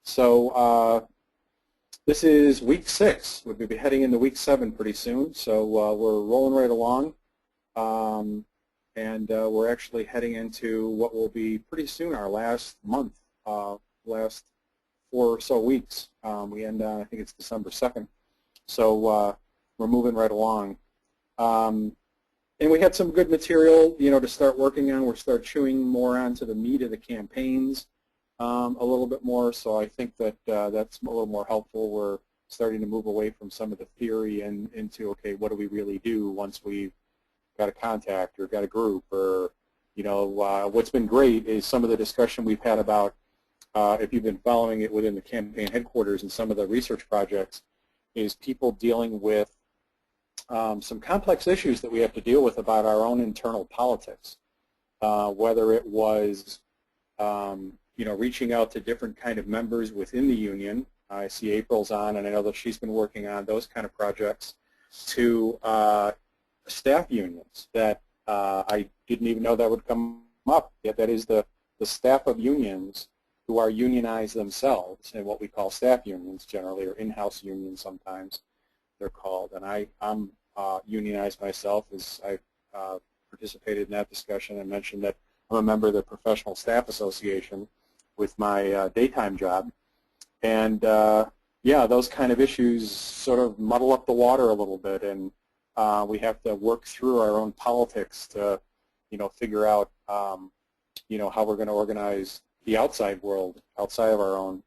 So this is week 6. We'll be heading into week 7 pretty soon. So we're rolling right along. And we're actually heading into what will be pretty soon our last month, last 4 or so weeks. We end on, I think it's December 2nd. So we're moving right along. And we had some good material, to start working on. We'll start chewing more onto the meat of the campaigns a little bit more. So I think that that's a little more helpful. We're starting to move away from some of the theory and into, okay, what do we really do once we've got a contact or got a group, or what's been great is some of the discussion we've had about, if you've been following it within the campaign headquarters and some of the research projects, is people dealing with some complex issues that we have to deal with about our own internal politics, whether it was reaching out to different kind of members within the union. I see April's on, and I know that she's been working on those kind of projects, to staff unions that I didn't even know that would come up. Yet that is the staff of unions who are unionized themselves, and what we call staff unions generally, or in-house unions sometimes they're called. And I'm unionized myself, as I participated in that discussion and mentioned that I'm a member of the Professional Staff Association with my daytime job. And yeah, those kind of issues sort of muddle up the water a little bit, and we have to work through our own politics to, figure out, how we're going to organize the outside world, outside of our own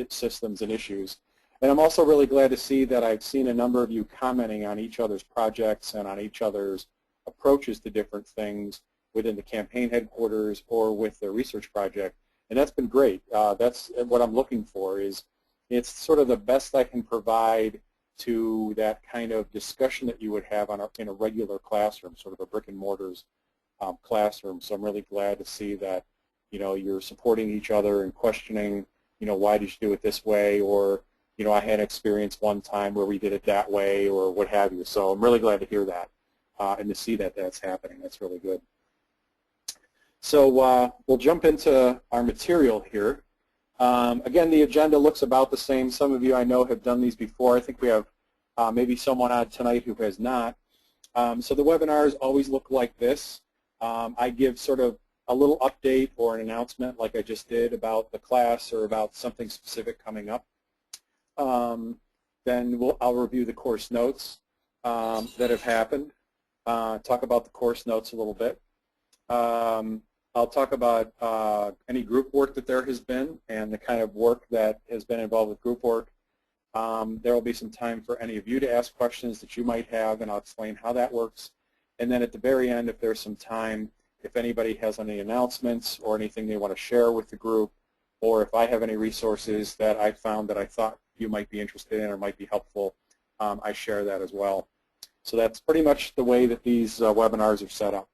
systems and issues. And I'm also really glad to see that I've seen a number of you commenting on each other's projects and on each other's approaches to different things within the campaign headquarters or with the research project. And that's been great. That's what I'm looking for. Is it's sort of the best I can provide to that kind of discussion that you would have in a regular classroom, sort of a brick and mortars classroom. So I'm really glad to see that you're supporting each other and questioning, why did you do it this way, or I had experience one time where we did it that way, or what have you. So I'm really glad to hear that and to see that that's happening. That's really good. So we'll jump into our material here. Again, the agenda looks about the same. Some of you I know have done these before. I think we have maybe someone on tonight who has not. So the webinars always look like this. I give sort of a little update or an announcement like I just did about the class or about something specific coming up. Then I'll review the course notes that have happened, talk about the course notes a little bit. I'll talk about any group work that there has been and the kind of work that has been involved with group work. There will be some time for any of you to ask questions that you might have, and I'll explain how that works. And then at the very end, if there's some time, if anybody has any announcements or anything they want to share with the group, or if I have any resources that I found that I thought you might be interested in or might be helpful, I share that as well. So that's pretty much the way that these webinars are set up.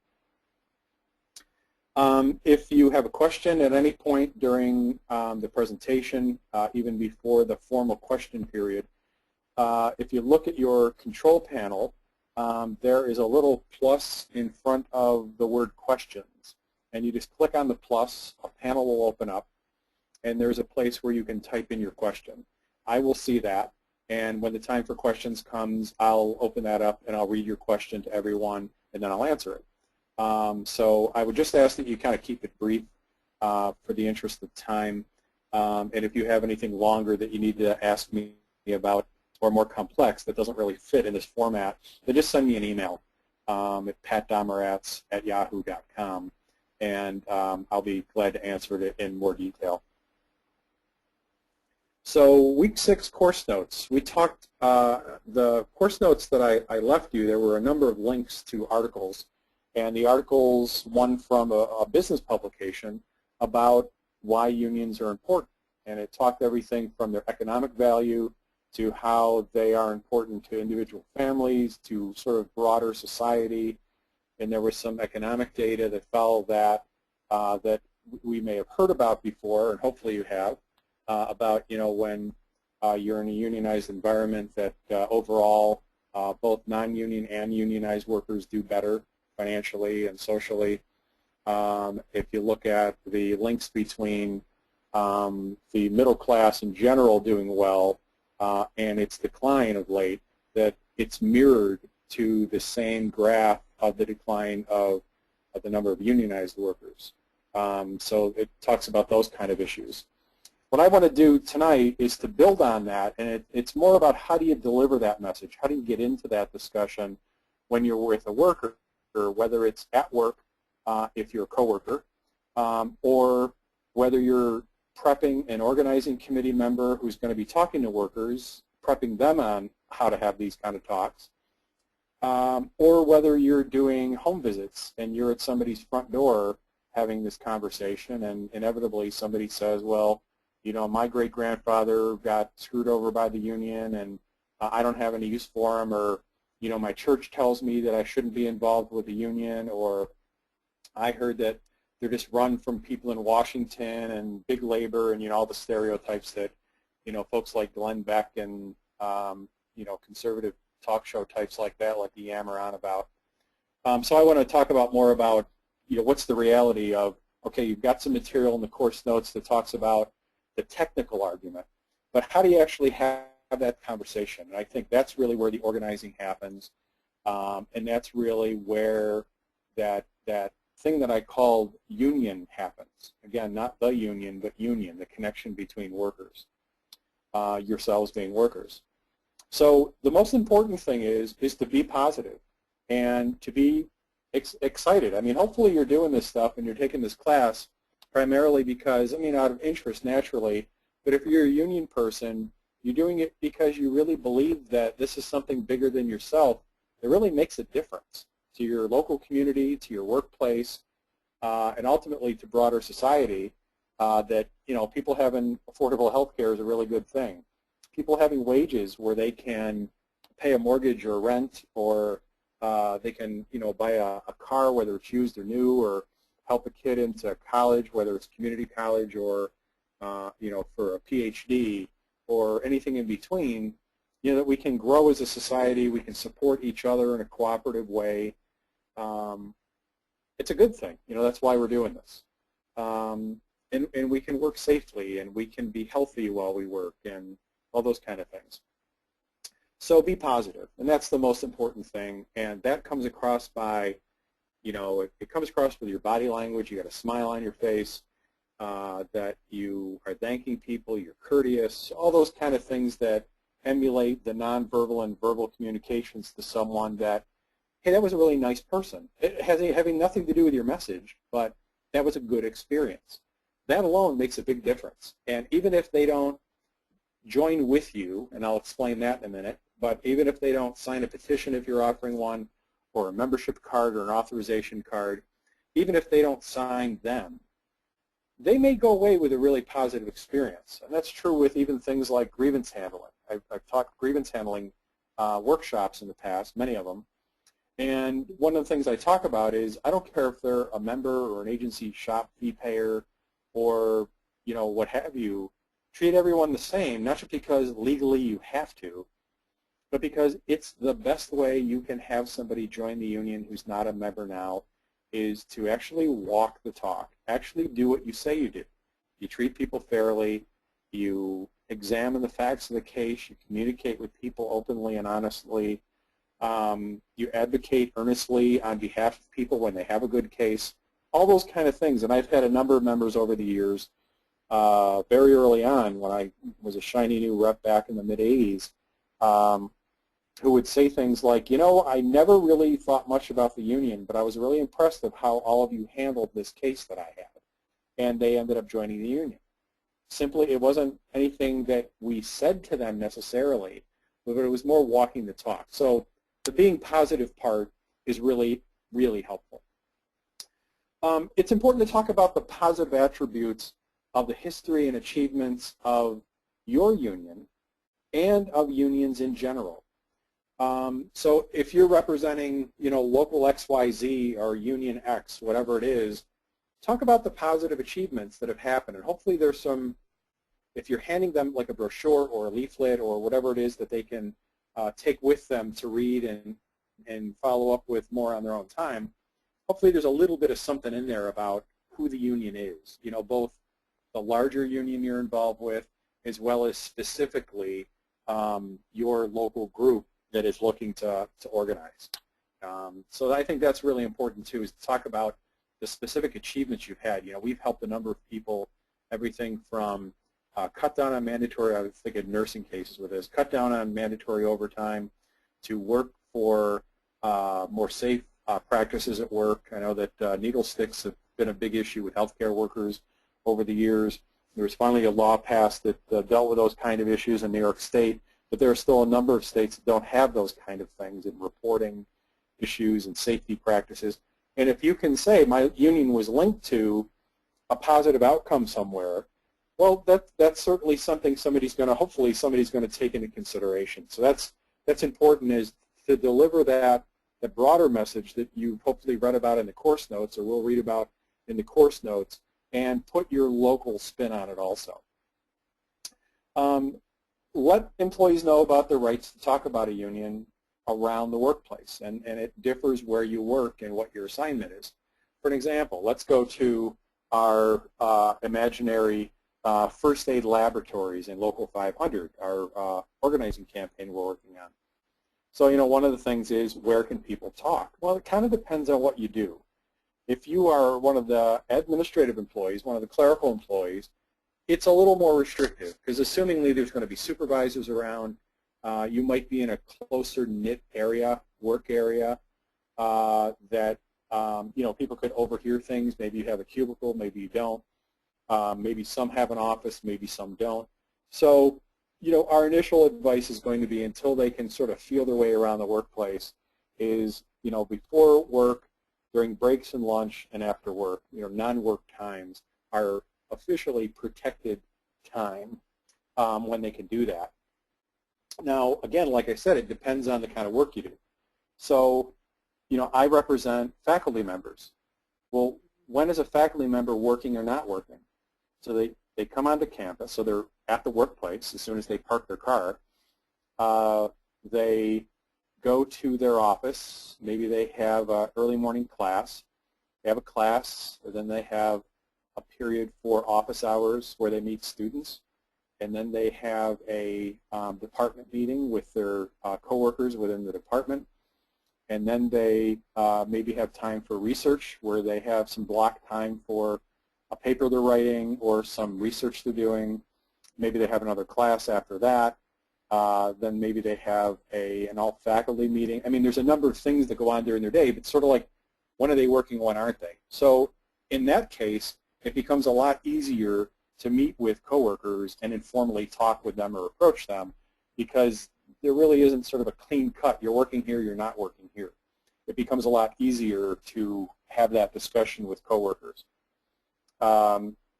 If you have a question at any point during the presentation, even before the formal question period, if you look at your control panel, there is a little plus in front of the word questions. And you just click on the plus, a panel will open up, and there's a place where you can type in your question. I will see that, and when the time for questions comes, I'll open that up and I'll read your question to everyone, and then I'll answer it. So I would just ask that you kind of keep it brief for the interest of time. And if you have anything longer that you need to ask me about or more complex that doesn't really fit in this format, then just send me an email at patdomerats@yahoo.com, and I'll be glad to answer it in more detail. So week 6 course notes. We talked, the course notes that I left you, there were a number of links to articles. And the articles, one from a business publication about why unions are important. And it talked everything from their economic value to how they are important to individual families, to sort of broader society. And there was some economic data that followed that that we may have heard about before, and hopefully you have, about when you're in a unionized environment that overall both non-union and unionized workers do better financially and socially. If you look at the links between the middle class in general doing well, and its decline of late, that it's mirrored to the same graph of the decline of the number of unionized workers. So it talks about those kind of issues. What I want to do tonight is to build on that, and it's more about how do you deliver that message, how do you get into that discussion when you're with a worker, or whether it's at work if you're a coworker, or whether you're prepping an organizing committee member who's going to be talking to workers, prepping them on how to have these kind of talks, or whether you're doing home visits and you're at somebody's front door having this conversation, and inevitably somebody says, well, you know, my great-grandfather got screwed over by the union and I don't have any use for him, or, you know, my church tells me that I shouldn't be involved with the union, or I heard that they're just run from people in Washington and big labor and, you know, all the stereotypes that, you know, folks like Glenn Beck and, you know, conservative talk show types like that like to yammer on about. So I want to talk about more about, you know, what's the reality of, okay, you've got some material in the course notes that talks about the technical argument, but how do you actually have that conversation? And I think that's really where the organizing happens, and that's really where that thing that I called union happens. Again, not the union, but union, the connection between workers, yourselves being workers. So the most important thing is to be positive and to be excited. I mean, hopefully you're doing this stuff and you're taking this class primarily because, I mean, out of interest naturally, but if you're a union person, you're doing it because you really believe that this is something bigger than yourself that really makes a difference to your local community, to your workplace, and ultimately to broader society, that, you know, people having affordable health care is a really good thing. People having wages where they can pay a mortgage or rent, or they can, you know, buy a car, whether it's used or new, or help a kid into college, whether it's community college or, you know, for a PhD or anything in between, you know, that we can grow as a society, we can support each other in a cooperative way. It's a good thing. You know, that's why we're doing this. And we can work safely, and we can be healthy while we work, and all those kind of things. So be positive, and that's the most important thing, and that comes across by, you know, it comes across with your body language. You got a smile on your face, that you are thanking people, you're courteous, all those kind of things that emulate the nonverbal and verbal communications to someone that, hey, that was a really nice person. It has having nothing to do with your message, but that was a good experience. That alone makes a big difference. And even if they don't join with you, and I'll explain that in a minute, but even if they don't sign a petition if you're offering one, or a membership card or an authorization card, even if they don't sign them, they may go away with a really positive experience. And that's true with even things like grievance handling. I've taught grievance handling workshops in the past, many of them. And one of the things I talk about is I don't care if they're a member or an agency shop fee payer or, you know, what have you. Treat everyone the same, not just because legally you have to, but because it's the best way you can have somebody join the union who's not a member now, is to actually walk the talk, actually do what you say you do. You treat people fairly, you examine the facts of the case, you communicate with people openly and honestly, you advocate earnestly on behalf of people when they have a good case, all those kind of things. And I've had a number of members over the years, very early on when I was a shiny new rep back in the mid-'80s, who would say things like, you know, I never really thought much about the union, but I was really impressed with how all of you handled this case that I had. And they ended up joining the union. Simply, it wasn't anything that we said to them necessarily, but it was more walking the talk. So the being positive part is really, really helpful. It's important to talk about the positive attributes of the history and achievements of your union and of unions in general. So if you're representing, you know, local XYZ or Union X, whatever it is, talk about the positive achievements that have happened. And hopefully there's some, if you're handing them like a brochure or a leaflet or whatever it is that they can take with them to read and follow up with more on their own time, hopefully there's a little bit of something in there about who the union is, you know, both the larger union you're involved with, as well as specifically your local group that is looking to organize. So I think that's really important too, is to talk about the specific achievements you've had. You know, we've helped a number of people, everything from cut down on mandatory, I was thinking nursing cases with this, cut down on mandatory overtime, to work for more safe practices at work. I know that needle sticks have been a big issue with healthcare workers over the years. There was finally a law passed that dealt with those kind of issues in New York State, but there are still a number of states that don't have those kind of things in reporting issues and safety practices. And if you can say my union was linked to a positive outcome somewhere, well, that's certainly something hopefully somebody's going to take into consideration. So that's important, is to deliver that broader message that you've hopefully read about in the course notes, or will read about in the course notes, and put your local spin on it also. Let employees know about their rights to talk about a union around the workplace, and it differs where you work and what your assignment is. For an example, let's go to our imaginary first aid laboratories in Local 500, our organizing campaign we're working on. So, you know, one of the things is, where can people talk? Well, it kind of depends on what you do. If you are one of the administrative employees, one of the clerical employees, it's a little more restrictive, because assumingly there's going to be supervisors around. You might be in a closer knit area, work area, that you know, people could overhear things. Maybe you have a cubicle, maybe you don't. Maybe some have an office, maybe some don't. So, you know, our initial advice is going to be, until they can sort of feel their way around the workplace, is, you know, before work, during breaks and lunch, and after work, you know, non-work times are officially protected time when they can do that. Now, again, like I said, it depends on the kind of work you do. So, you know, I represent faculty members. Well, when is a faculty member working or not working? So they come onto campus, so they're at the workplace as soon as they park their car. They go to their office. Maybe they have an early morning class. They have a class, and then they have a period for office hours where they meet students. And then they have a department meeting with their coworkers within the department. And then they maybe have time for research, where they have some block time for a paper they're writing or some research they're doing. Maybe they have another class after that. Then maybe they have an all-faculty meeting. I mean, there's a number of things that go on during their day, but sort of like, when are they working, when aren't they? So in that case, it becomes a lot easier to meet with coworkers and informally talk with them or approach them, because there really isn't sort of a clean cut. You're working here, you're not working here. It becomes a lot easier to have that discussion with coworkers.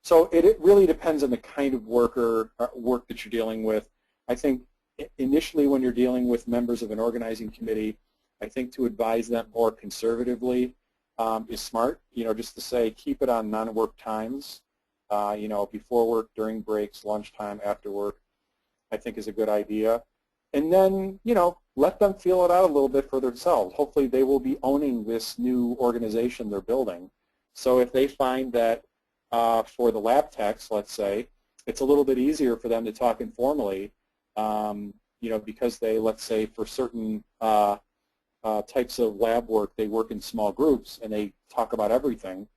So it really depends on the kind of work that you're dealing with. I think initially, when you're dealing with members of an organizing committee, I think to advise them more conservatively is smart. You know, just to say, keep it on non-work times. You know, before work, during breaks, lunchtime, after work, I think is a good idea. And then, you know, let them feel it out a little bit for themselves. Hopefully they will be owning this new organization they're building. So if they find that for the lab techs, let's say, it's a little bit easier for them to talk informally, you know, because they, let's say, for certain types of lab work, they work in small groups and they talk about everything.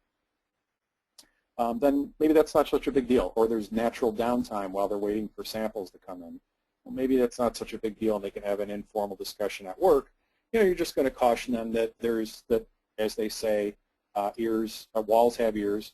Then maybe that's not such a big deal. Or there's natural downtime while they're waiting for samples to come in. Well, maybe that's not such a big deal, and they can have an informal discussion at work. You know, you're just going to caution them that as they say, walls have ears,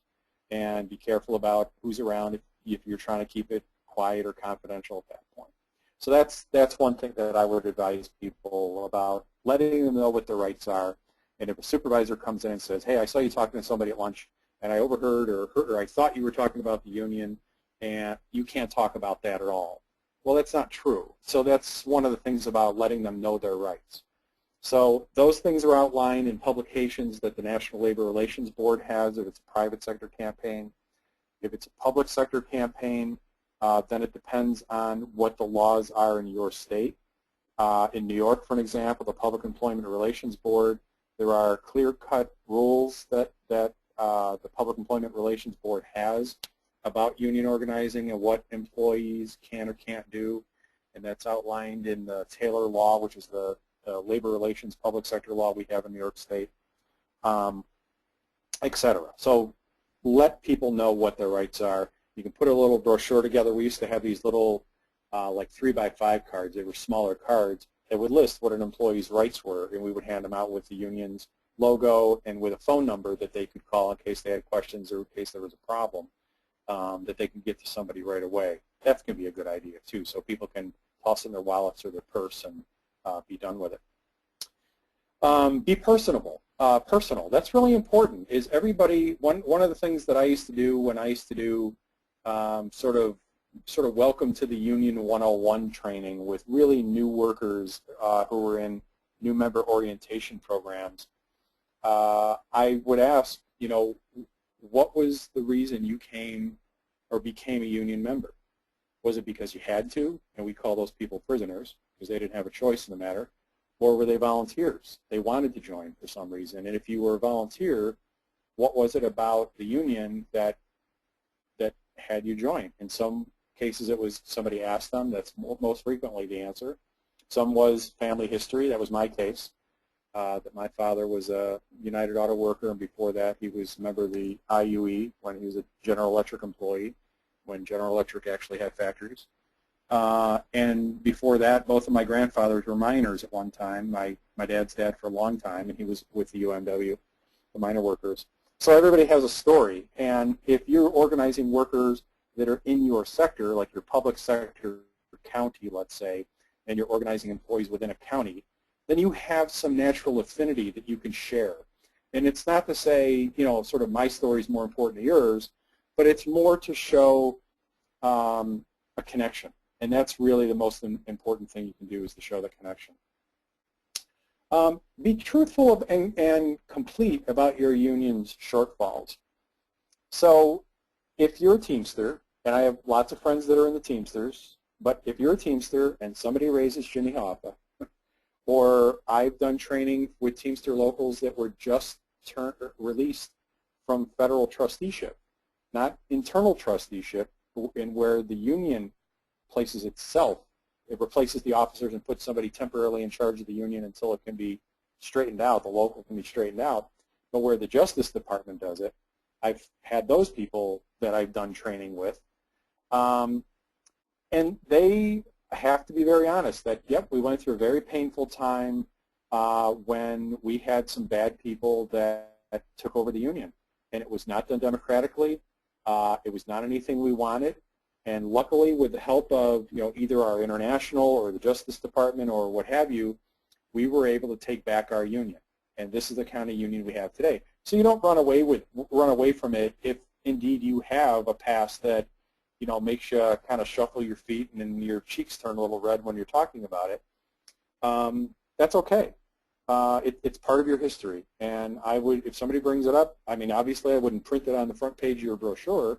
and be careful about who's around if you're trying to keep it quiet or confidential at that point. So that's one thing that I would advise people about, letting them know what their rights are. And if a supervisor comes in and says, hey, I saw you talking to somebody at lunch, and I overheard or I thought you were talking about the union, and you can't talk about that at all. Well, that's not true. So that's one of the things about letting them know their rights. So those things are outlined in publications that the National Labor Relations Board has if it's a private sector campaign. If it's a public sector campaign, then it depends on what the laws are in your state. In New York, for an example, the Public Employment Relations Board, there are clear-cut rules that the Public Employment Relations Board has about union organizing and what employees can or can't do, and that's outlined in the Taylor Law, which is the labor relations public sector law we have in New York State, etc. So let people know what their rights are. You can put a little brochure together. We used to have these little like 3x5 cards. They were smaller cards that would list what an employee's rights were, and we would hand them out with the union's logo and with a phone number that they could call in case they had questions or in case there was a problem, that they can get to somebody right away. That's going to be a good idea too, so people can toss in their wallets or their purse and be done with it. Be personable. Personal. That's really important. Is everybody, one of the things that I used to do when I used to do sort of welcome to the Union 101 training with really new workers who were in new member orientation programs, I would ask, you know, what was the reason you came or became a union member? Was it because you had to, and we call those people prisoners because they didn't have a choice in the matter, or were they volunteers? They wanted to join for some reason, and if you were a volunteer, what was it about the union that had you join? In some cases it was somebody asked them. That's most frequently the answer. Some was family history. That was my case. That my father was a United Auto worker, and before that he was a member of the IUE when he was a General Electric employee, when General Electric actually had factories. And before that, both of my grandfathers were miners at one time. My dad's dad for a long time, and he was with the UMW, the miner workers. So everybody has a story, and if you're organizing workers that are in your sector, like your public sector county, let's say, and you're organizing employees within a county, then you have some natural affinity that you can share. And it's not to say, you know, sort of my story is more important than yours, but it's more to show a connection. And that's really the most important thing you can do, is to show the connection. Be truthful and complete about your union's shortfalls. So if you're a Teamster, and I have lots of friends that are in the Teamsters, but if you're a Teamster and somebody raises Jimmy Hoffa, or I've done training with Teamster locals that were just released from federal trusteeship, not internal trusteeship, in where the union places itself. It replaces the officers and puts somebody temporarily in charge of the union until it can be straightened out, the local can be straightened out. But where the Justice Department does it, I've had those people that I've done training with. And they have to be very honest that, yep, we went through a very painful time when we had some bad people that took over the union. And it was not done democratically. It was not anything we wanted. And luckily, with the help of, you know, either our international or the Justice Department or what have you, we were able to take back our union. And this is the kind of union we have today. So you don't run away from it if indeed you have a past that, you know, makes you kind of shuffle your feet and then your cheeks turn a little red when you're talking about it. That's okay. It's part of your history. And I would, if somebody brings it up, I mean, obviously I wouldn't print it on the front page of your brochure,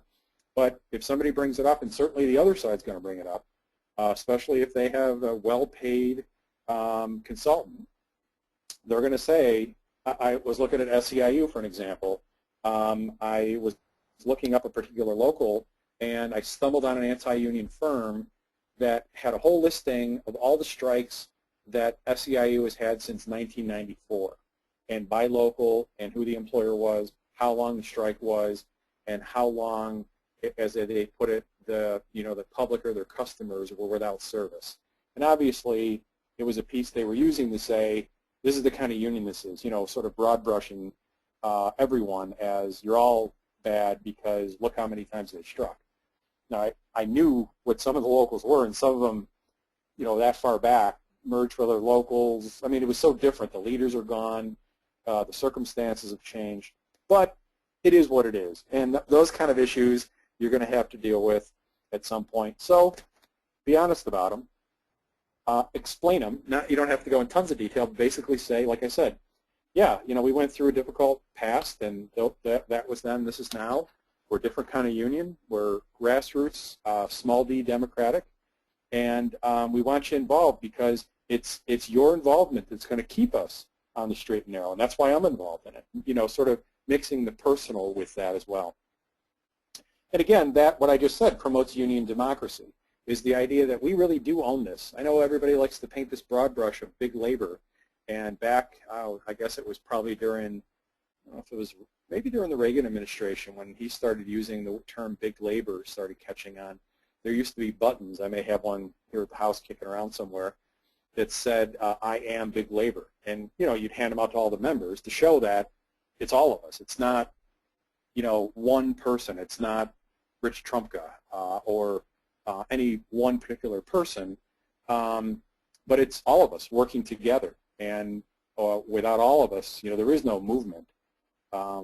but if somebody brings it up, and certainly the other side's going to bring it up, especially if they have a well-paid consultant, they're going to say, I was looking at SEIU for an example. I was looking up a particular local, and I stumbled on an anti-union firm that had a whole listing of all the strikes that SEIU has had since 1994, and by local, and who the employer was, how long the strike was, and how long, as they put it, the public or their customers were without service. And obviously, it was a piece they were using to say, this is the kind of union this is, you know, sort of broad brushing everyone as you're all bad because look how many times they struck. Now, I knew what some of the locals were, and some of them, you know, that far back, merged with other locals. I mean, it was so different. The leaders are gone. The circumstances have changed. But it is what it is. And those kind of issues you're going to have to deal with at some point. So be honest about them. Explain them. You don't have to go in tons of detail, but basically say, like I said, yeah, you know, we went through a difficult past, and that was then, this is now. We're a different kind of union. We're grassroots, small d democratic, and we want you involved because it's your involvement that's going to keep us on the straight and narrow, and that's why I'm involved in it. You know, sort of mixing the personal with that as well. And again, that, what I just said, promotes union democracy, is the idea that we really do own this. I know everybody likes to paint this broad brush of big labor, and back, I guess it was probably during, I don't know if it was maybe during the Reagan administration when he started using the term big labor, started catching on. There used to be buttons, I may have one here at the house kicking around somewhere, that said, I am big labor. And, you know, you'd hand them out to all the members to show that it's all of us. It's not, you know, one person. It's not Rich Trumka or any one particular person, but it's all of us working together. And without all of us, you know, there is no movement.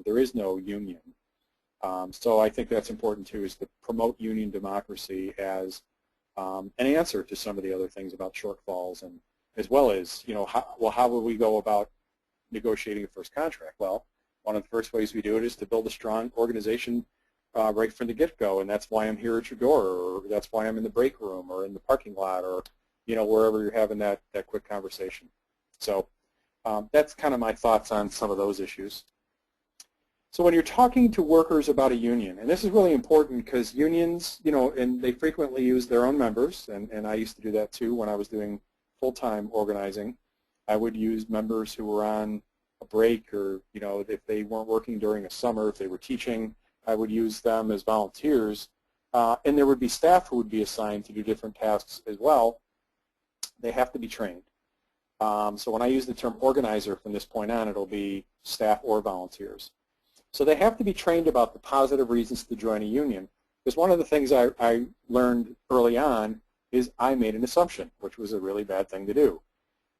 There is no union. So I think that's important too, is to promote union democracy as an answer to some of the other things about shortfalls, and as well as, you know, how would we go about negotiating a first contract? Well, one of the first ways we do it is to build a strong organization right from the get-go, and that's why I'm here at your door, or that's why I'm in the break room, or in the parking lot, or, you know, wherever you're having that quick conversation. So that's kind of my thoughts on some of those issues. So when you're talking to workers about a union, and this is really important because unions, you know, and they frequently use their own members, and I used to do that too when I was doing full-time organizing. I would use members who were on a break, or, you know, if they weren't working during a summer, if they were teaching, I would use them as volunteers. And there would be staff who would be assigned to do different tasks as well. They have to be trained. So when I use the term organizer from this point on, it'll be staff or volunteers. So they have to be trained about the positive reasons to join a union. Because one of the things I learned early on is I made an assumption, which was a really bad thing to do.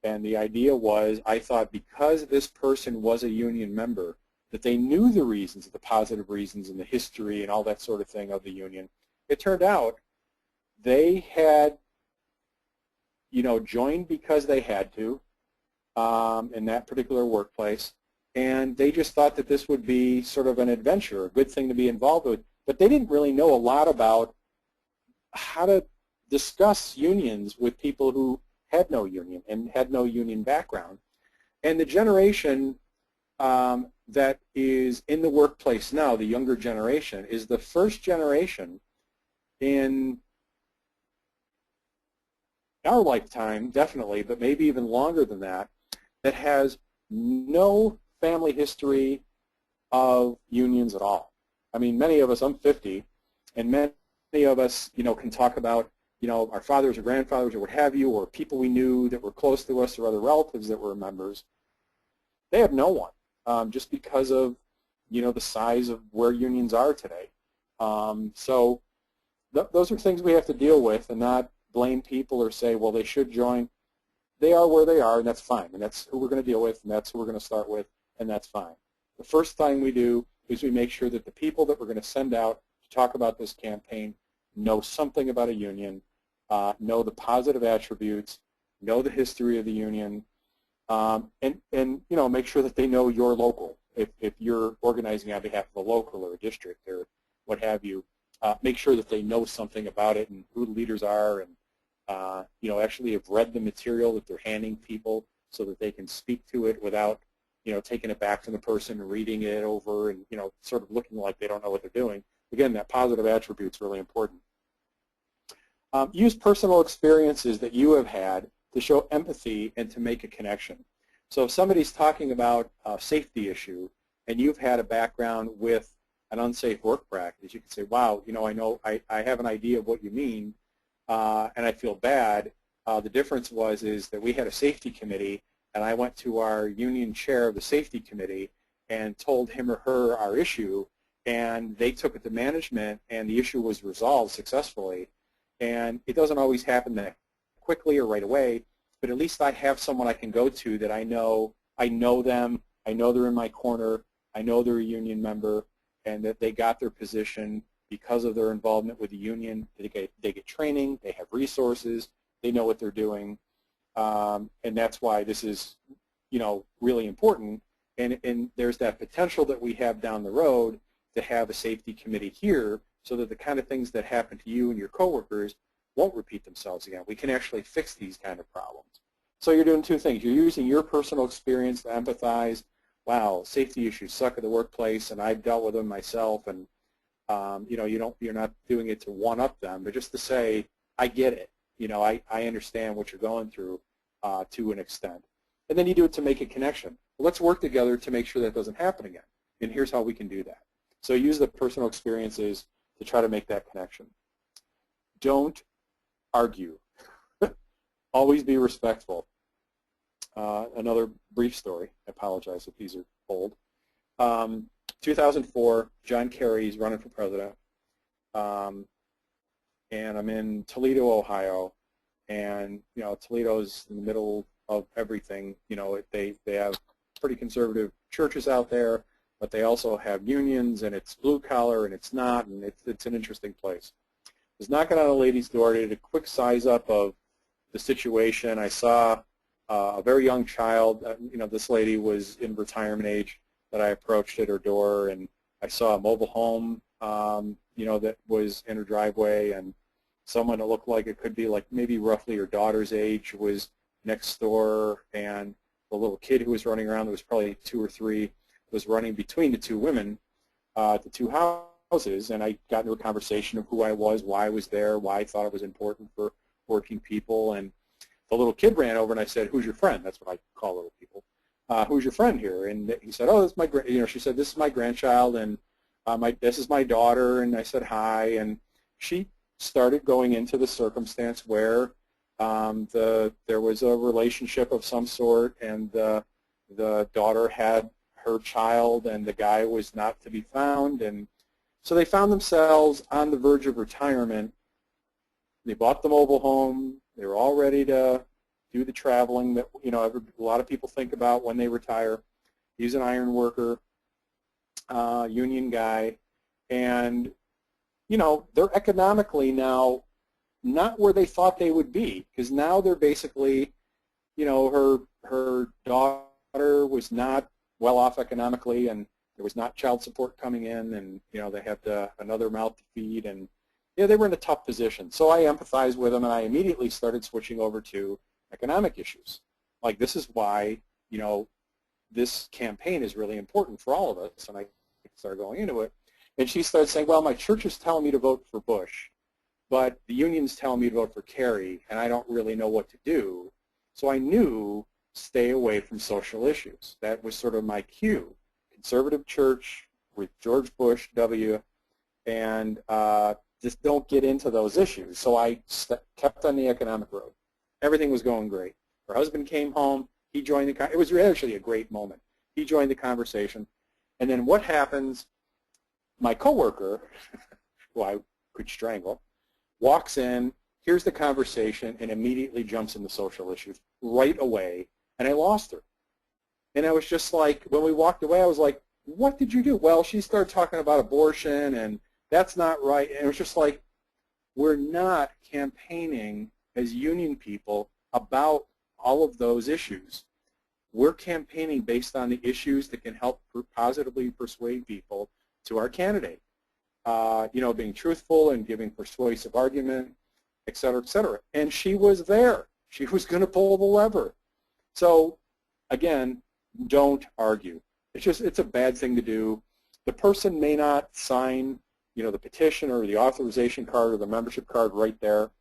And the idea was, I thought because this person was a union member, that they knew the reasons, the positive reasons, and the history and all that sort of thing of the union. It turned out they had, you know, joined because they had to in that particular workplace. And they just thought that this would be sort of an adventure, a good thing to be involved with. But they didn't really know a lot about how to discuss unions with people who had no union and had no union background. And the generation that is in the workplace now, the younger generation, is the first generation in our lifetime, definitely, but maybe even longer than that, that has no family history of unions at all. I mean, many of us, I'm 50, and many of us, you know, can talk about, you know, our fathers or grandfathers or what have you, or people we knew that were close to us, or other relatives that were members. They have no one, just because of, you know, the size of where unions are today. So those are things we have to deal with, and not blame people or say, well, they should join. They are where they are, and that's fine, and that's who we're going to deal with, and that's who we're going to start with, and that's fine. The first thing we do is we make sure that the people that we're going to send out to talk about this campaign know something about a union, know the positive attributes, know the history of the union, and you know, make sure that they know your local. If you're organizing on behalf of a local or a district or what have you, make sure that they know something about it and who the leaders are, and you know, actually have read the material that they're handing people so that they can speak to it without, you know, taking it back from the person and reading it over and, you know, sort of looking like they don't know what they're doing. Again, that positive attribute is really important. Use personal experiences that you have had to show empathy and to make a connection. So if somebody's talking about a safety issue and you've had a background with an unsafe work practice, you can say, wow, you know, I have an idea of what you mean, and I feel bad. The difference is that we had a safety committee, and I went to our union chair of the safety committee and told him or her our issue, and they took it to management, and the issue was resolved successfully. And it doesn't always happen that quickly or right away, but at least I have someone I can go to that I know them, I know they're in my corner, I know they're a union member, and that they got their position because of their involvement with the union. They get training, they have resources, they know what they're doing, and that's why this is, you know, really important. And there's that potential that we have down the road to have a safety committee here, so that the kind of things that happen to you and your coworkers won't repeat themselves again. We can actually fix these kind of problems. So you're doing two things. You're using your personal experience to empathize. Wow, safety issues suck at the workplace, and I've dealt with them myself, and You know, you're not doing it to one-up them, but just to say, I get it. You know, I understand what you're going through to an extent. And then you do it to make a connection. Let's work together to make sure that doesn't happen again. And here's how we can do that. So use the personal experiences to try to make that connection. Don't argue. Always be respectful. Another brief story. I apologize if these are old. 2004, John Kerry's running for president. And I'm in Toledo, Ohio. And, you know, Toledo's in the middle of everything. You know, they have pretty conservative churches out there, but they also have unions, and it's blue collar, and it's not, and it's an interesting place. I was knocking on a lady's door, did a quick size up of the situation. I saw a very young child. You know, this lady was in retirement age that I approached at her door, and I saw a mobile home, you know, that was in her driveway, and someone that looked like it could be like maybe roughly her daughter's age was next door, and the little kid who was running around, that was probably 2 or 3, was running between the two women, the two houses, and I got into a conversation of who I was, why I was there, why I thought it was important for working people, and the little kid ran over and I said, "Who's your friend?" That's what I call little people. "Who's your friend here?" And he said, "Oh, this is my," you know, she said, "This is my grandchild, and this is my daughter," and I said, "Hi," and she started going into the circumstance where there was a relationship of some sort, and the daughter had her child, and the guy was not to be found, and so they found themselves on the verge of retirement. They bought the mobile home. They were all ready to do the traveling that, you know, a lot of people think about when they retire. He's an iron worker, union guy, and, you know, they're economically now not where they thought they would be, because now they're basically, you know, her daughter was not well off economically, and there was not child support coming in, and, you know, they had another mouth to feed, and yeah, they were in a tough position. So I empathized with them, and I immediately started switching over to economic issues. Like, this is why, you know, this campaign is really important for all of us, and I started going into it. And she started saying, well, my church is telling me to vote for Bush, but the union's telling me to vote for Kerry, and I don't really know what to do. So I knew, stay away from social issues. That was sort of my cue. Conservative church with George Bush, W, and just don't get into those issues. So I kept on the economic road. Everything was going great. Her husband came home. He joined the. It was actually a great moment. He joined the conversation, and then what happens? My coworker, who I could strangle, walks in, hears the conversation, and immediately jumps into social issues right away. And I lost her. And I was just like, when we walked away, I was like, "What did you do?" Well, she started talking about abortion and that's not right. And it was just like, we're not campaigning as union people about all of those issues. We're campaigning based on the issues that can help positively persuade people to our candidate. You know, being truthful and giving persuasive argument, et cetera, et cetera. And she was there. She was going to pull the lever. So, again, don't argue. It's a bad thing to do. The person may not sign, you know, the petition or the authorization card or the membership card right there,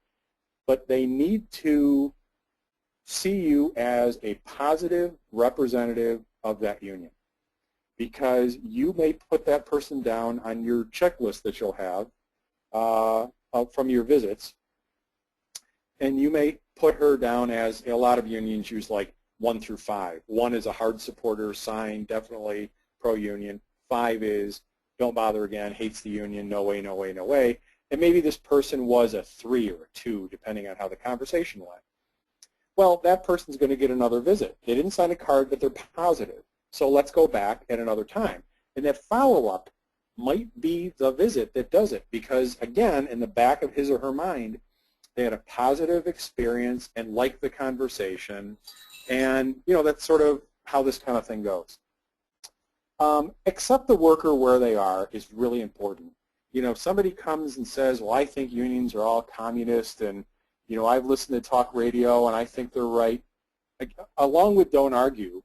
but they need to see you as a positive representative of that union, because you may put that person down on your checklist that you'll have from your visits, and you may put her down as, a lot of unions use like 1 through 5. 1 is a hard supporter, sign, definitely pro-union. 5 is don't bother again, hates the union, no way, no way, no way. And maybe this person was a 3 or a 2, depending on how the conversation went. Well, that person's going to get another visit. They didn't sign a card, but they're positive. So let's go back at another time. And that follow-up might be the visit that does it, because, again, in the back of his or her mind, they had a positive experience and liked the conversation. And, you know, that's sort of how this kind of thing goes. Accept the worker where they are is really important. You know, if somebody comes and says, well, I think unions are all communist, and, you know, I've listened to talk radio and I think they're right, along with don't argue,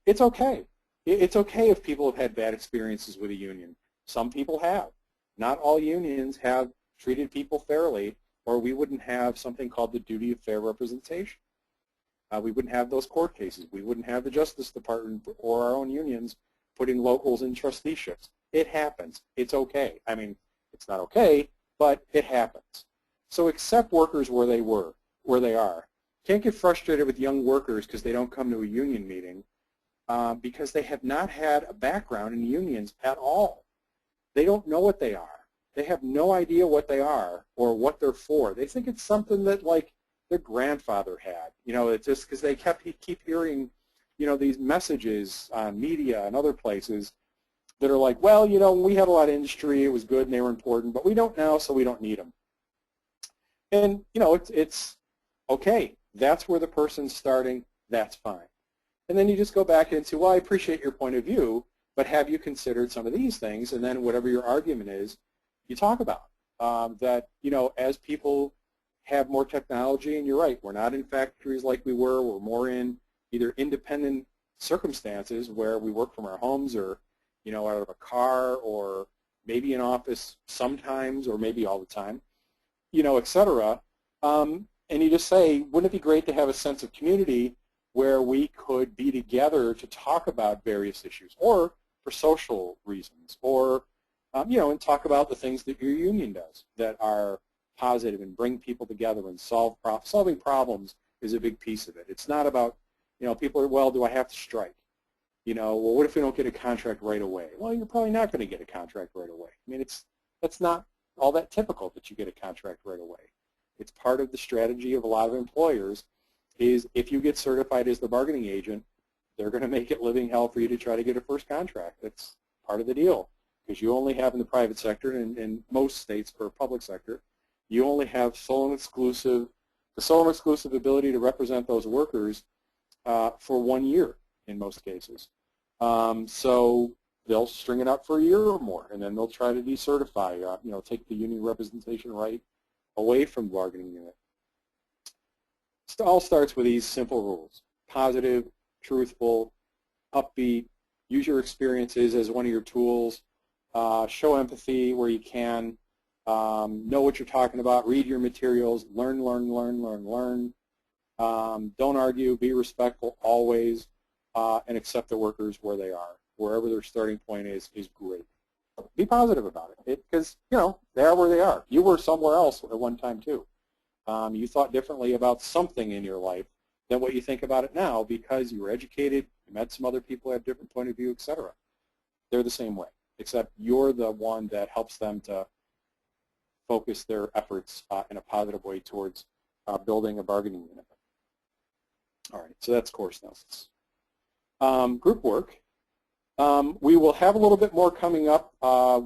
it's okay. It's okay if people have had bad experiences with a union. Some people have. Not all unions have treated people fairly, or we wouldn't have something called the duty of fair representation. We wouldn't have those court cases. We wouldn't have the Justice Department or our own unions putting locals in trusteeships. It happens. It's okay. I mean, it's not okay, but it happens. So accept workers where they are. Can't get frustrated with young workers because they don't come to a union meeting because they have not had a background in unions at all. They don't know what they are. They have no idea what they are or what they're for. They think it's something that like their grandfather had. You know, it's just because they keep hearing, you know, these messages on media and other places that are like, well, you know, we had a lot of industry, it was good and they were important, but we don't now, so we don't need them. And, you know, it's okay. That's where the person's starting. That's fine. And then you just go back into, well, I appreciate your point of view, but have you considered some of these things? And then whatever your argument is, you talk about that, you know, as people have more technology, and you're right, we're not in factories like we were. We're more in either independent circumstances where we work from our homes or, you know, out of a car or maybe in office sometimes or maybe all the time, you know, et cetera. And you just say, wouldn't it be great to have a sense of community where we could be together to talk about various issues or for social reasons or, you know, and talk about the things that your union does that are positive and bring people together and solving problems is a big piece of it. It's not about, you know, people are, well, do I have to strike? You know, well, what if we don't get a contract right away? Well, you're probably not going to get a contract right away. I mean, that's not all that typical that you get a contract right away. It's part of the strategy of a lot of employers is if you get certified as the bargaining agent, they're going to make it living hell for you to try to get a first contract. That's part of the deal because you only have in the private sector and in most states for public sector, you only have the sole and exclusive ability to represent those workers for 1 year in most cases. So they'll string it out for a year or more, and then they'll try to decertify, you know, take the union representation right away from the bargaining unit. It all starts with these simple rules: positive, truthful, upbeat, use your experiences as one of your tools, show empathy where you can, know what you're talking about, read your materials, learn. Don't argue, be respectful always, and accept the workers where they are. Wherever their starting point is great. Be positive about it because, you know, they are where they are. You were somewhere else at one time too. You thought differently about something in your life than what you think about it now because you were educated, you met some other people who have different point of view, etc. They're the same way, except you're the one that helps them to focus their efforts in a positive way towards building a bargaining unit. All right, so that's course notes. Group work. We will have a little bit more coming up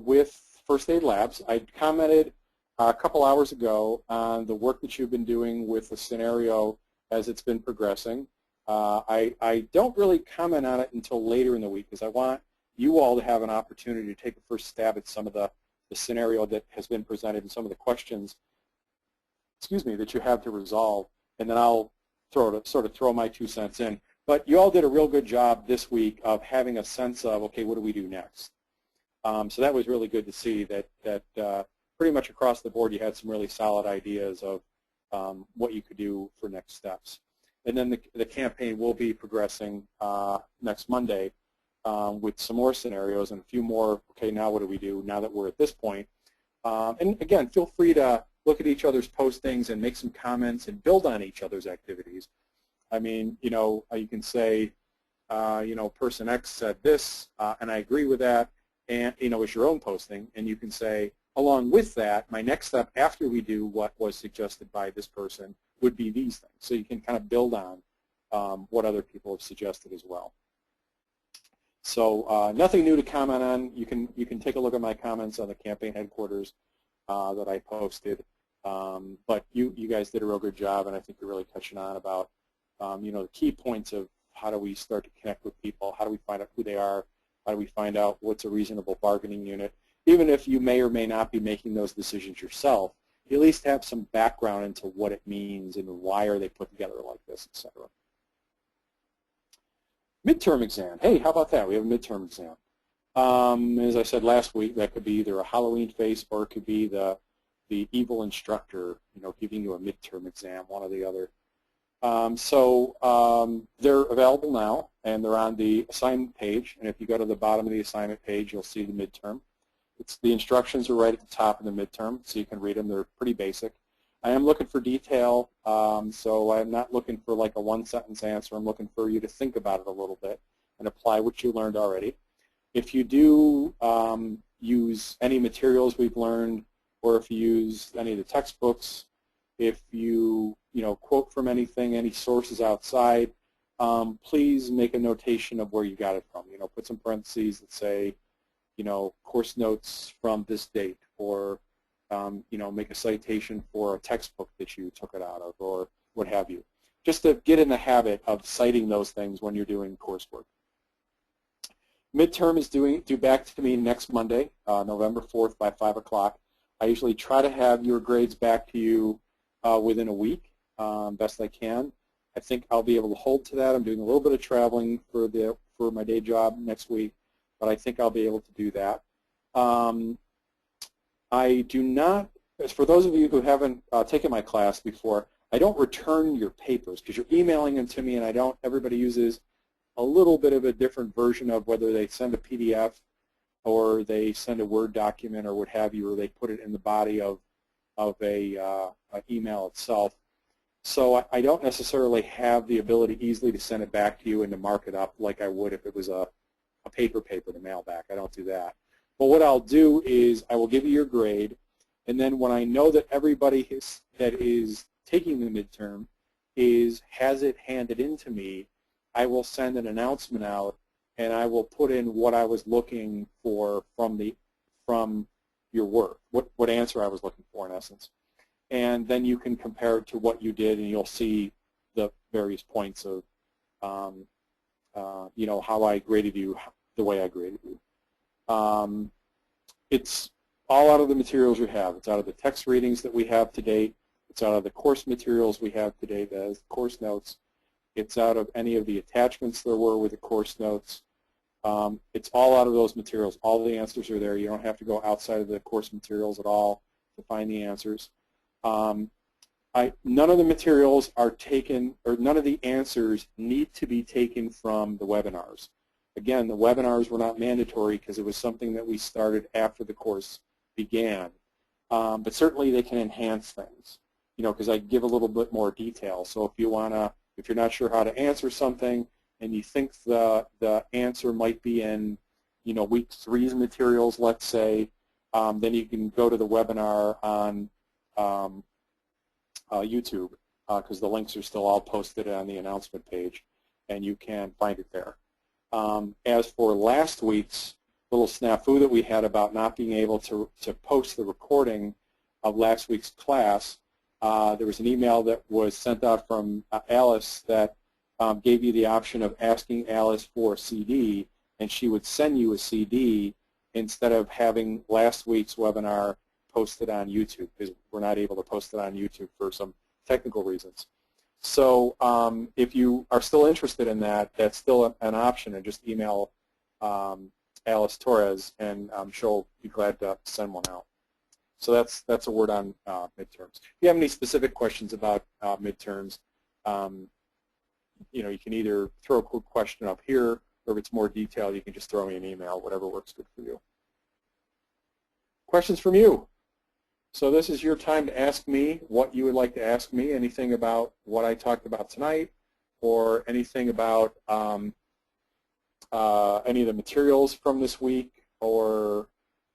with First Aid Labs. I commented a couple hours ago on the work that you've been doing with the scenario as it's been progressing. I don't really comment on it until later in the week because I want you all to have an opportunity to take a first stab at some of the scenario that has been presented and some of the questions, that you have to resolve, and then I'll sort of throw my 2 cents in. But you all did a real good job this week of having a sense of, okay, what do we do next? So that was really good to see that pretty much across the board you had some really solid ideas of what you could do for next steps. And then the campaign will be progressing next Monday with some more scenarios and a few more, okay, now what do we do now that we're at this point? And again, feel free to look at each other's postings and make some comments and build on each other's activities. I mean, you know, you can say, you know, person X said this, and I agree with that, and, you know, it's your own posting, and you can say, along with that, my next step after we do what was suggested by this person would be these things. So you can kind of build on what other people have suggested as well. So nothing new to comment on. You can take a look at my comments on the campaign headquarters that I posted. But you guys did a real good job, and I think you're really touching on about you know, the key points of how do we start to connect with people, how do we find out who they are, how do we find out what's a reasonable bargaining unit. Even if you may or may not be making those decisions yourself, you at least have some background into what it means and why are they put together like this, etc. Midterm exam. Hey, how about that? We have a midterm exam. As I said last week, that could be either a Halloween face or it could be the evil instructor, giving you a midterm exam, one or the other. They're available now, and they're on the assignment page. And if you go to the bottom of the assignment page, you'll see the midterm. The instructions are right at the top of the midterm, so you can read them. They're pretty basic. I am looking for detail, so I'm not looking for like a one-sentence answer. I'm looking for you to think about it a little bit and apply what you learned already. If you do use any materials we've learned, or if you use any of the textbooks, if you quote from anything, any sources outside, please make a notation of where you got it from. Put some parentheses that say, course notes from this date, or make a citation for a textbook that you took it out of, or what have you. Just to get in the habit of citing those things when you're doing coursework. Midterm is due back to me next Monday, November 4th by 5 o'clock. I usually try to have your grades back to you within a week, best I can. I think I'll be able to hold to that. I'm doing a little bit of traveling for my day job next week, but I think I'll be able to do that. I do not, as for those of you who haven't taken my class before, I don't return your papers because you're emailing them to me, and everybody uses a little bit of a different version of whether they send a PDF or they send a Word document or what have you, or they put it in the body of a email itself. So I don't necessarily have the ability easily to send it back to you and to mark it up like I would if it was a paper to mail back. I don't do that. But what I'll do is I will give you your grade, and then when I know that everybody that is taking the midterm has it handed in to me, I will send an announcement out, and I will put in what I was looking for from your work, what answer I was looking for in essence. And then you can compare it to what you did, and you'll see the various points of how I graded you, the way I graded you. It's all out of the materials you have. It's out of the text readings that we have to date. It's out of the course materials we have to date, as course notes. It's out of any of the attachments there were with the course notes. It's all out of those materials. All the answers are there. You don't have to go outside of the course materials at all to find the answers. None of the materials are taken, or none of the answers need to be taken from the webinars. Again, the webinars were not mandatory because it was something that we started after the course began. But certainly they can enhance things, because I give a little bit more detail. So if you're not sure how to answer something and you think the answer might be in, week 3's materials, let's say, then you can go to the webinar on YouTube, because the links are still all posted on the announcement page, and you can find it there. As for last week's little snafu that we had about not being able to post the recording of last week's class, there was an email that was sent out from Alice that gave you the option of asking Alice for a CD, and she would send you a CD instead of having last week's webinar posted on YouTube, because we're not able to post it on YouTube for some technical reasons. So if you are still interested in that, that's still an option, and just email Alice Torres, and she'll be glad to send one out. So that's a word on midterms. If you have any specific questions about midterms, you can either throw a quick question up here, or if it's more detailed, you can just throw me an email, whatever works good for you. Questions from you? So this is your time to ask me what you would like to ask me, anything about what I talked about tonight, or anything about any of the materials from this week, or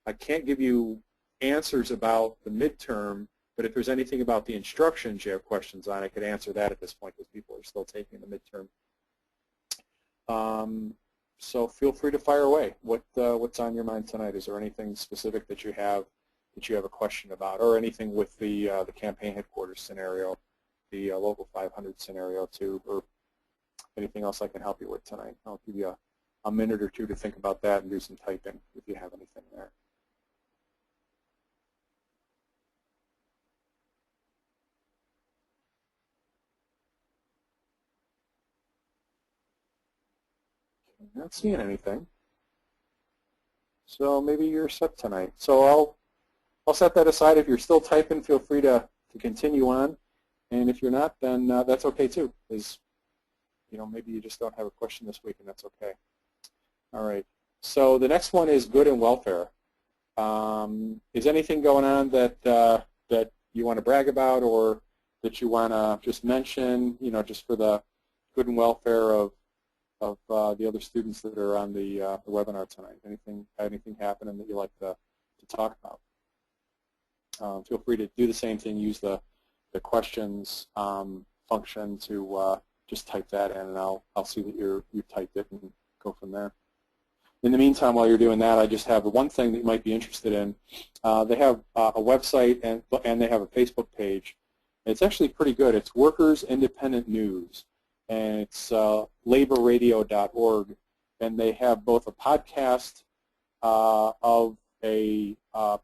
I can't give you answers about the midterm, but if there's anything about the instructions you have questions on, I could answer that at this point because people are still taking the midterm. So feel free to fire away. What's on your mind tonight? Is there anything specific that you have a question about, or anything with the campaign headquarters scenario, the local 500 scenario too, or anything else I can help you with tonight? I'll give you a minute or two to think about that and do some typing if you have anything there. I'm not seeing anything. So maybe you're set tonight. So I'll set that aside. If you're still typing, feel free to continue on. And if you're not, then that's okay too, because maybe you just don't have a question this week, and that's okay. All right. So the next one is good and welfare. Is anything going on that that you want to brag about, or that you want to just mention? Just for the good and welfare of the other students that are on the webinar tonight. Anything happening that you like to talk about? Feel free to do the same thing. Use the questions function to just type that in, and I'll see that you've typed it and go from there. In the meantime, while you're doing that, I just have one thing that you might be interested in. They have a website and they have a Facebook page. It's actually pretty good. It's Workers Independent News, and it's laborradio.org, and they have both a podcast of a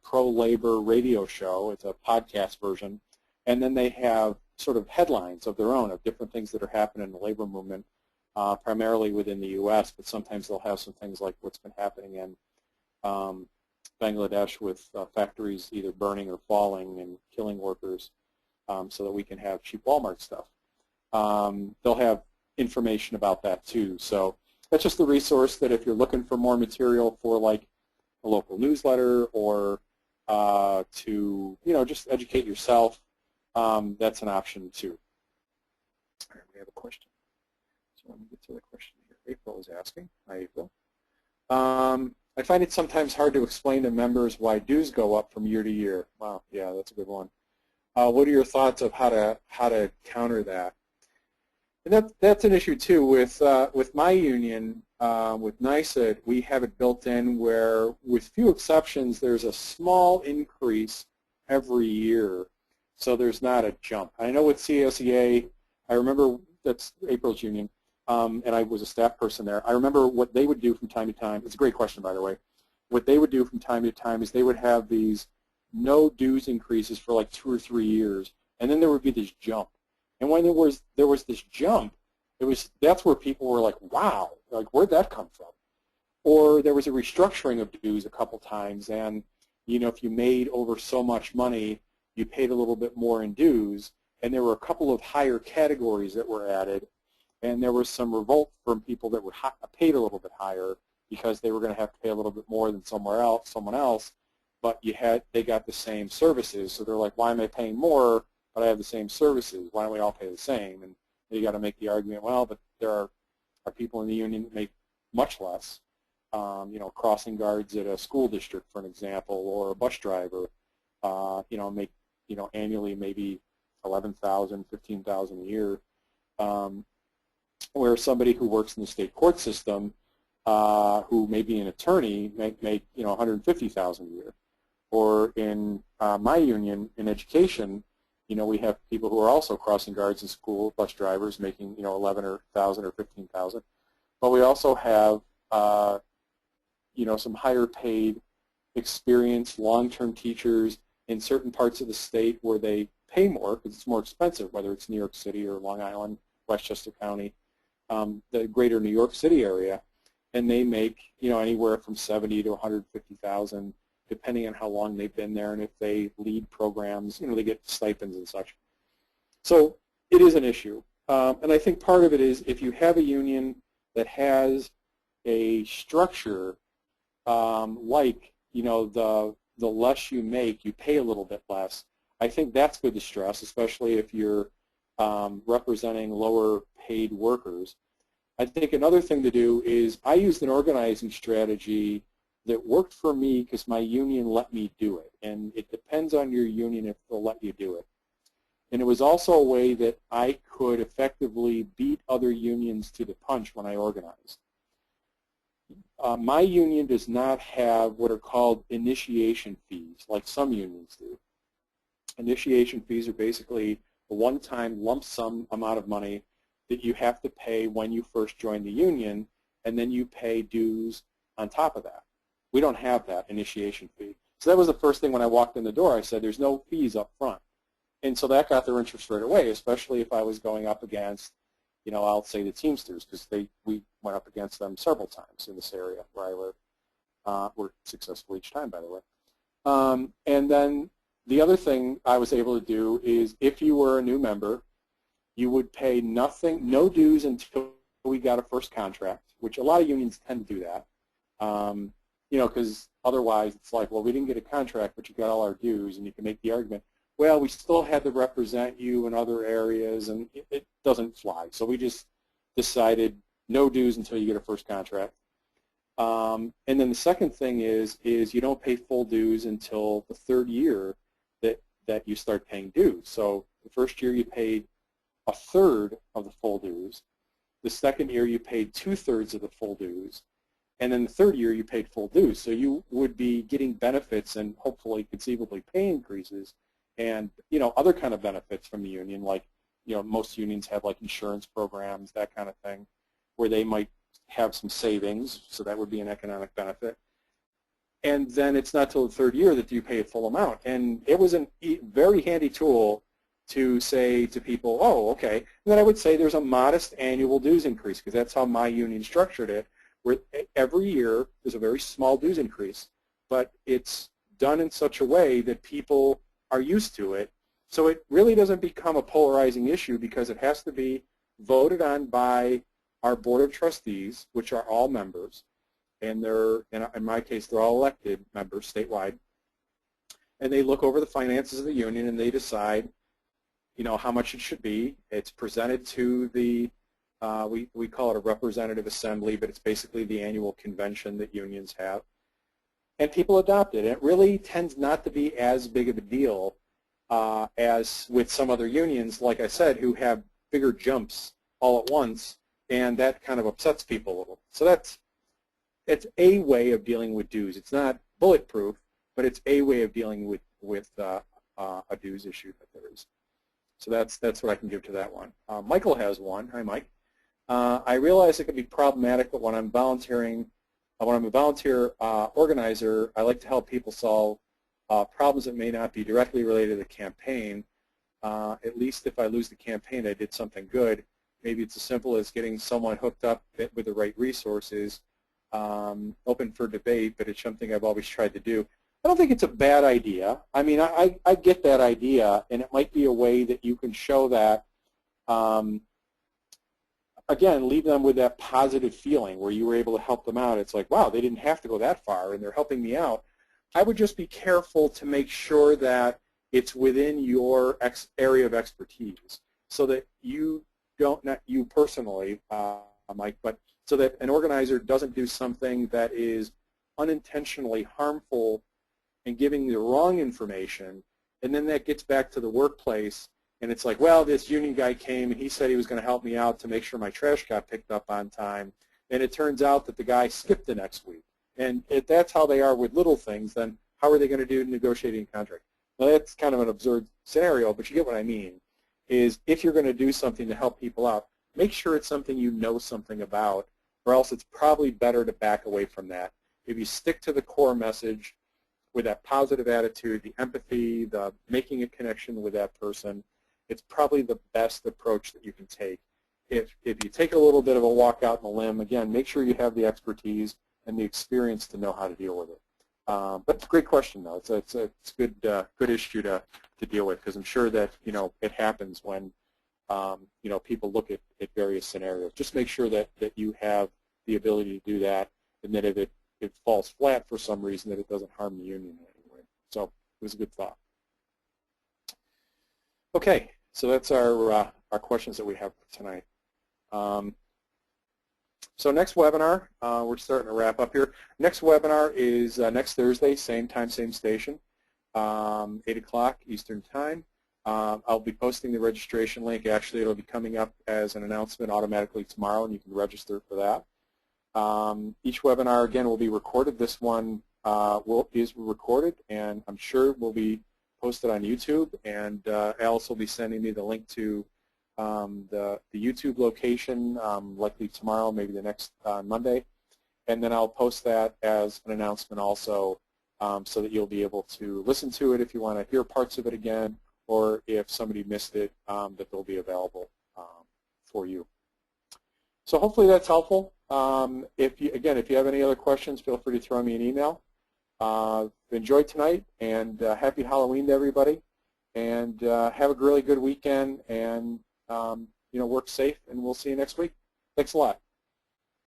pro-labor radio show. It's a podcast version, and then they have sort of headlines of their own of different things that are happening in the labor movement, primarily within the U.S., but sometimes they'll have some things like what's been happening in Bangladesh with factories either burning or falling and killing workers, so that we can have cheap Walmart stuff. They'll have information about that too. So that's just a resource that if you're looking for more material for like a local newsletter or to just educate yourself, that's an option too. All right, we have a question. So let me get to the question here. April is asking. Hi, April. I find it sometimes hard to explain to members why dues go up from year to year. Wow, yeah, that's a good one. What are your thoughts of how to counter that? And that's an issue too. With my union, with NYSUD, we have it built in where, with few exceptions, there's a small increase every year, so there's not a jump. I know with CSEA, I remember that's April's union, and I was a staff person there. I remember what they would do from time to time. It's a great question, by the way. What they would do from time to time is they would have these no dues increases for like 2 or 3 years, and then there would be this jump. And when there was this jump, that's where people were like, wow, like where'd that come from? Or there was a restructuring of dues a couple times, and if you made over so much money, you paid a little bit more in dues, and there were a couple of higher categories that were added, and there was some revolt from people that were paid a little bit higher because they were going to have to pay a little bit more than someone else, but they got the same services, so they're like, why am I paying more, but I have the same services? Why don't we all pay the same? And you got to make the argument, well, but there are people in the union that make much less. Crossing guards at a school district, for an example, or a bus driver, make annually maybe $11,000, $15,000 a year, where somebody who works in the state court system, who may be an attorney, make $150,000 a year. Or in my union in education, we have people who are also crossing guards in school, bus drivers making $11,000 or $15,000. But we also have some higher paid, experienced, long-term teachers in certain parts of the state where they pay more because it's more expensive, whether it's New York City or Long Island, Westchester County, the greater New York City area, and they make anywhere from $70,000 to $150,000. Depending on how long they've been there, and if they lead programs, they get stipends and such. So it is an issue, and I think part of it is if you have a union that has a structure like the less you make, you pay a little bit less. I think that's good to stress, especially if you're representing lower paid workers. I think another thing to do is I used an organizing strategy that worked for me because my union let me do it, and it depends on your union if they'll let you do it. And it was also a way that I could effectively beat other unions to the punch when I organized. My union does not have what are called initiation fees like some unions do. Initiation fees are basically a one-time lump sum amount of money that you have to pay when you first join the union, and then you pay dues on top of that. We don't have that initiation fee. So that was the first thing when I walked in the door. I said, there's no fees up front. And so that got their interest right away, especially if I was going up against, I'll say the Teamsters, because we went up against them several times in this area where I live. We're successful each time, by the way. And then the other thing I was able to do is if you were a new member, you would pay nothing, no dues until we got a first contract, which a lot of unions tend to do that. You know, because otherwise it's like, well, we didn't get a contract, but you got all our dues, and you can make the argument, well, we still had to represent you in other areas, and it doesn't fly. So we just decided no dues until you get a first contract. And then the second thing is you don't pay full dues until the third year that you start paying dues. So the first year you paid a third of the full dues. The second year you paid 2/3 of the full dues. And then the third year you paid full dues. So you would be getting benefits and hopefully conceivably pay increases and, you know, other kind of benefits from the union, like, you know, most unions have like insurance programs, that kind of thing, where they might have some savings, so that would be an economic benefit. And then it's not till the third year that you pay a full amount. And it was a very handy tool to say to people, oh, okay. And then I would say there's a modest annual dues increase, because that's how my union structured it, where every year there's a very small dues increase, but it's done in such a way that people are used to it. So it really doesn't become a polarizing issue, because it has to be voted on by our Board of Trustees, which are all members, and they're, in my case, they're all elected members statewide, and they look over the finances of the union and they decide, you know, how much it should be. It's presented to the, we call it a representative assembly, but it's basically the annual convention that unions have, and people adopt it. And it really tends not to be as big of a deal as with some other unions, like I said, who have bigger jumps all at once, and that kind of upsets people a little. So it's a way of dealing with dues. It's not bulletproof, but it's a way of dealing with a dues issue that there is. So that's what I can give to that one. Michael has one. Hi, Mike. I realize it can be problematic, but when I'm volunteering, when I'm a volunteer organizer, I like to help people solve problems that may not be directly related to the campaign. At least if I lose the campaign, I did something good. Maybe it's as simple as getting someone hooked up with the right resources, open for debate, but it's something I've always tried to do. I don't think it's a bad idea. I mean, I get that idea, and it might be a way that you can show that, again, leave them with that positive feeling where you were able to help them out. It's like, wow, they didn't have to go that far, and they're helping me out. I would just be careful to make sure that it's within your area of expertise, so that you don't, not you personally, Mike, but so that an organizer doesn't do something that is unintentionally harmful and giving the wrong information, and then that gets back to the workplace, and it's like, well, this union guy came and he said he was going to help me out to make sure my trash got picked up on time, and it turns out that the guy skipped the next week. And if that's how they are with little things, then how are they going to do negotiating a contract? Well, that's kind of an absurd scenario, but you get what I mean, is if you're going to do something to help people out, make sure it's something you know something about, or else it's probably better to back away from that. If you stick to the core message with that positive attitude, the empathy, the making a connection with that person, it's probably the best approach that you can take. If you take a little bit of a walk out on a limb, again, make sure you have the expertise and the experience to know how to deal with it. But it's a great question, though. It's a good issue to deal with, because I'm sure that, you know, it happens when you know, people look at various scenarios. Just make sure that you have the ability to do that, and that if it falls flat for some reason, that it doesn't harm the union in any way. So it was a good thought. Okay, so that's our questions that we have for tonight. So next webinar, we're starting to wrap up here. Next webinar is next Thursday, same time, same station, 8 o'clock Eastern Time. I'll be posting the registration link. Actually, it'll be coming up as an announcement automatically tomorrow, and you can register for that. Each webinar, again, will be recorded. This one is recorded, and I'm sure will be posted on YouTube. And Alice will be sending me the link to the YouTube location, likely tomorrow, maybe the next Monday. And then I'll post that as an announcement also, so that you'll be able to listen to it if you want to hear parts of it again, or if somebody missed it, that they'll be available for you. So hopefully that's helpful. If you have any other questions, feel free to throw me an email. Enjoy tonight, and happy Halloween to everybody. And have a really good weekend, and work safe, and we'll see you next week. Thanks a lot.